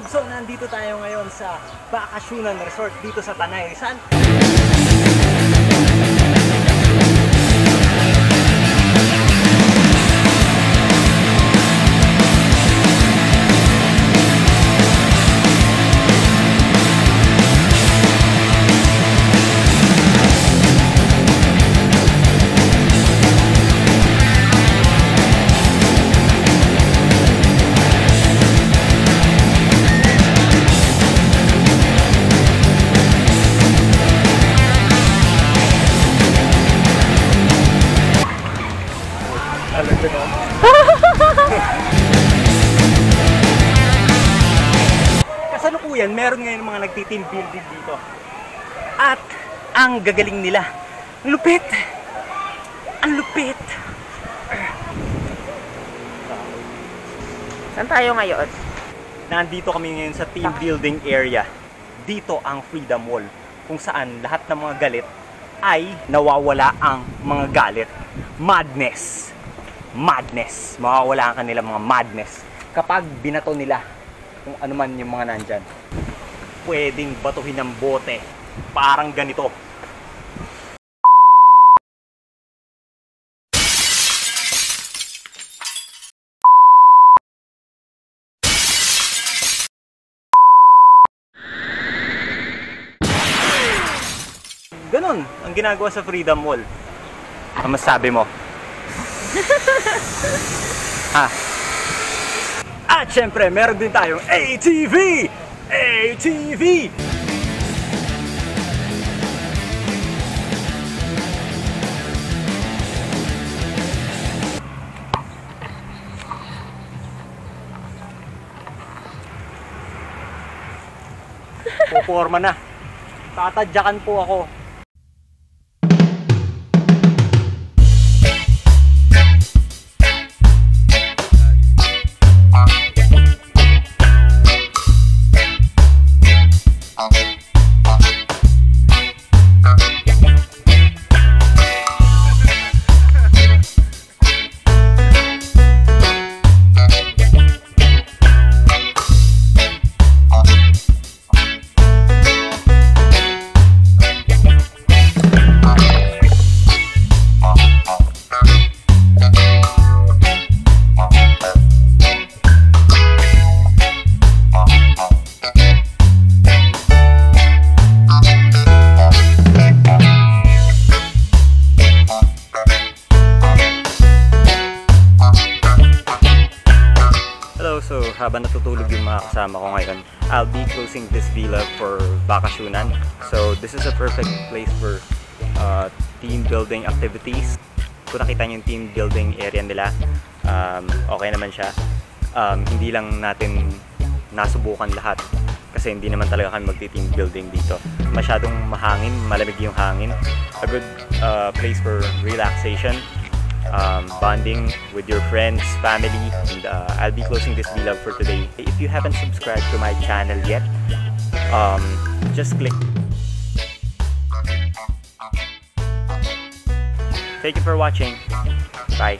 vlog. So nandito tayo ngayon sa Bakasyonan Resort dito sa Tanay Rizal. Kasalukuyan, meron ngayon mga nagti-team building dito. At ang gagaling nila. Ang lupit! Ang lupit! Saan tayo ngayon? Nandito kami ngayon sa team building area. Dito ang Freedom Wall, kung saan lahat ng mga galit ay nawawala ang mga galit. Madness! Madness! Mawawala ang kanilang mga madness kapag binato nila kung ano man yung mga nandyan. Pwedeng batuhin ng bote. Parang ganito. Ganon ang ginagawa sa Freedom Wall. Ano masabi mo? Ha? At syempre, meron din tayong ATV! ATV! Puporma na. Tatadyakan po ako. So habang natutulog yung mga kasama ko ngayon, I'll be closing this villa for Bakasyonan. So this is a perfect place for team building activities. Kung nakita niyo yung team building area nila, okay naman siya. Hindi lang natin nasubukan lahat kasi hindi naman talaga kami magti-team building dito. Masyadong mahangin, malamig yung hangin. A good place for relaxation. Bonding with your friends, family, and I'll be closing this vlog for today. If you haven't subscribed to my channel yet, just click. Thank you for watching. Bye.